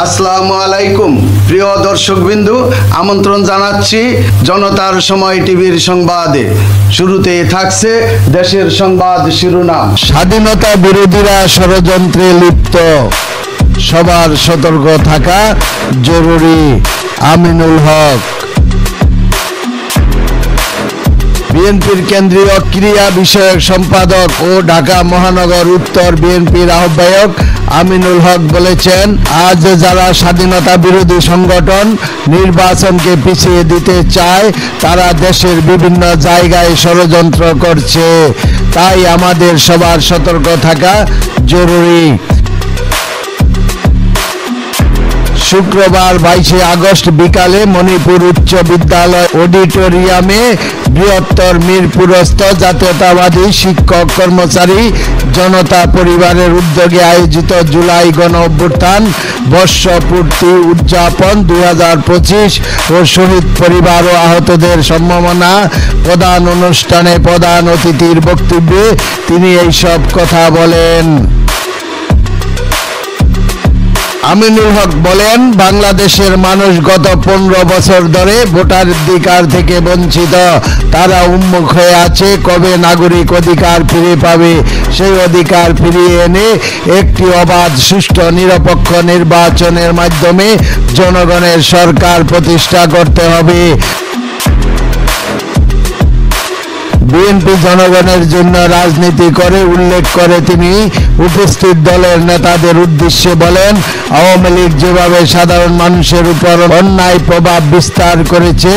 আসসালামু আলাইকুম প্রিয় দর্শকবৃন্দু, আমন্ত্রণ জানাচ্ছি জনতার সময় টিভির সংবাদে। শুরুতে থাকছে দেশের সংবাদ শিরোনাম। স্বাধীনতা বিরোধীরা ষড়যন্ত্রে লিপ্ত, সবার সতর্ক থাকা জরুরি। আমিনুল হক। বিএনপির কেন্দ্রীয় ক্রীড়া বিষয়ক সম্পাদক ও ঢাকা মহানগর উত্তর বিএনপির আহ্বায়ক আমিনুল হক বলেছেন, আজ যারা স্বাধীনতা বিরোধী সংগঠন নির্বাচনকে পিছিয়ে দিতে চায় তারা দেশের বিভিন্ন জায়গায় ষড়যন্ত্র করছে, তাই আমাদের সবার সতর্ক থাকা জরুরি। শুক্রবার 22 আগস্ট বিকালে মণিপুর উচ্চ বিদ্যালয় অডিটোরিয়ামে বৃহত্তর মিরপুরস্থ জাতীয়তাবাদী শিক্ষক কর্মচারী জনতা পরিবারের উদ্যোগে আয়োজিত জুলাই গণ অভ্যুত্থান বর্ষপূর্তি উদযাপন 2025 ও শহীদ পরিবার ও আহতদের সম্মাননা প্রদান অনুষ্ঠানে প্রধান অতিথির বক্তব্যে তিনি এইসব কথা বলেন। আমিনুল হক বলেন, বাংলাদেশের মানুষ গত 15 বছর ধরে ভোটাধিকার থেকে বঞ্চিত। তারা উন্মুখ হয়ে আছে কবে নাগরিক অধিকার ফিরে পাবে। সেই অধিকার ফিরিয়ে এনে একটি অবাধ, সুষ্ঠু, নিরপেক্ষ নির্বাচনের মাধ্যমে জনগণের সরকার প্রতিষ্ঠা করতে হবে। বিএনপি জনগণের জন্য রাজনীতি করে উল্লেখ করে তিনি উপস্থিত দলের নেতাদের উদ্দেশ্যে বলেন, আওয়ামী লীগ যেভাবে সাধারণ মানুষের উপর অন্যায় প্রভাব বিস্তার করেছে,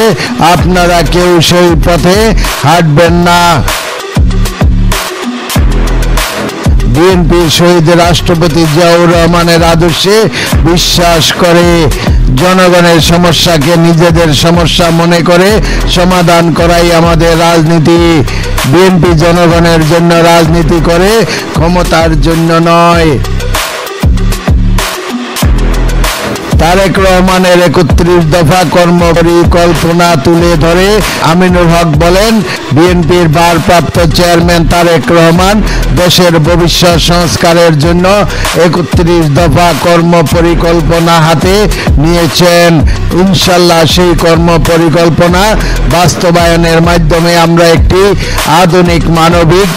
আপনারা কেউ সেই পথে হাঁটবেন না। বিএনপি শহীদ রাষ্ট্রপতি জিয়াউর রহমানের আদর্শে বিশ্বাস করে। জনগণের সমস্যাকে নিজেদের সমস্যা মনে করে সমাধান করাই আমাদের রাজনীতি। বিএনপি জনগণের জন্য রাজনীতি করে, ক্ষমতার জন্য নয়। তারেক রহমানের 31 দফা কর্মপরিকল্পনা তুলে ধরে আমিনুল হক বলেন, বিএনপির ভারপ্রাপ্ত চেয়ারম্যান তারেক রহমান দেশের ভবিষ্যৎ সংস্কারের জন্য 31 দফা কর্মপরিকল্পনা হাতে নিয়েছেন। ইনশাল্লাহ সেই কর্মপরিকল্পনা বাস্তবায়নের মাধ্যমে আমরা একটি আধুনিক, মানবিক,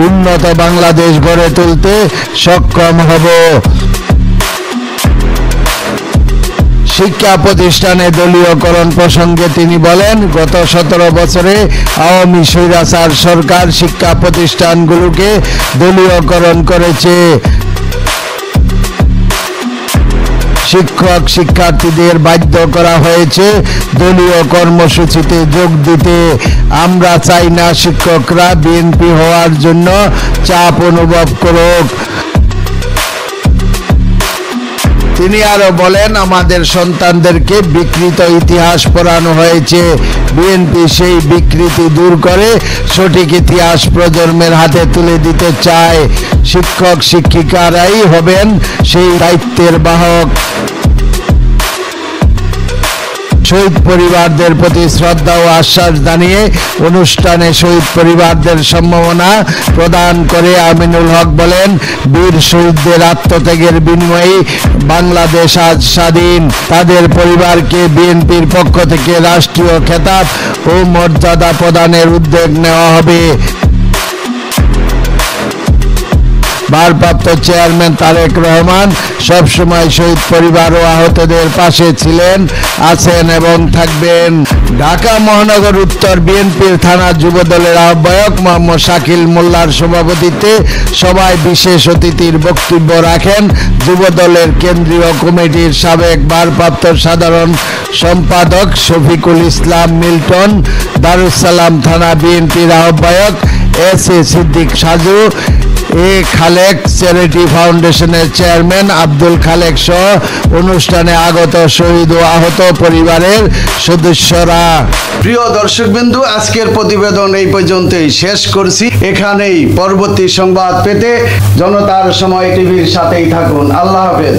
উন্নত বাংলাদেশ গড়ে তুলতে সক্ষম হব। শিক্ষা প্রতিষ্ঠানে দলীয়করণ প্রসঙ্গে তিনি বলেন, গত 17 বছরে আওয়ামী স্বৈরাচার সরকার শিক্ষা প্রতিষ্ঠানগুলোকে দলীয়করণ করেছে। শিক্ষক শিক্ষার্থীদের বাধ্য করা হয়েছে দলীয় কর্মসূচিতে যোগ দিতে। আমরা চাই না শিক্ষকরা বিএনপি হওয়ার জন্য চাপ অনুভব করুক। তিনি আরো বলেন, আমাদের সন্তানদেরকে বিকৃত ইতিহাস পড়ানো হয়েছে। বিএনপি সেই বিকৃতি দূর করে সঠিক ইতিহাস প্রজন্মের হাতে তুলে দিতে চায়। শিক্ষক শিক্ষিকারাই হবেন সেই দায়িত্বের বাহক। শহীদ পরিবারদের প্রতি শ্রদ্ধা ও আশ্বাস জানিয়ে অনুষ্ঠানে শহীদ পরিবারদের সম্মাননা প্রদান করে আমিনুল হক বলেন, বীর শহীদদের আত্মত্যাগের বিনিময়ে বাংলাদেশ আজ স্বাধীন। তাদের পরিবারকে বিএনপির পক্ষ থেকে রাষ্ট্রীয় খেতাব ও মর্যাদা প্রদানের উদ্যোগ নেওয়া হবে। ভারপ্রাপ্ত চেয়ারম্যান তারেক রহমান সবসময় শহীদ পরিবার ও আহতদের পাশে ছিলেন, আছেন এবং থাকবেন। ঢাকা মহানগর উত্তর বিএনপির থানা যুবদলের আহ্বায়ক মোহাম্মদ শাকিল মোল্লার সভাপতিত্বে সভায় বিশেষ অতিথির বক্তব্য রাখেন যুবদলের কেন্দ্রীয় কমিটির সাবেক ভারপ্রাপ্ত সাধারণ সম্পাদক শফিকুল ইসলাম মিল্টন, দারুসালাম থানা বিএনপির আহ্বায়ক এস.এ. সিদ্দিক সাজু, এ খালেক চ্যারিটি ফাউন্ডেশনের চেয়ারম্যান আব্দুল খালেক সহ অনুষ্ঠানে আগত শহীদ ও আহত পরিবারের সদস্যরা। প্রিয় দর্শকবৃন্দু, আজকের প্রতিবেদন এই পর্যন্তই শেষ করছি। এখানেই পরবর্তী সংবাদ পেতে জনতার সময় টিভির সাথেই থাকুন। আল্লাহ হাফেজ।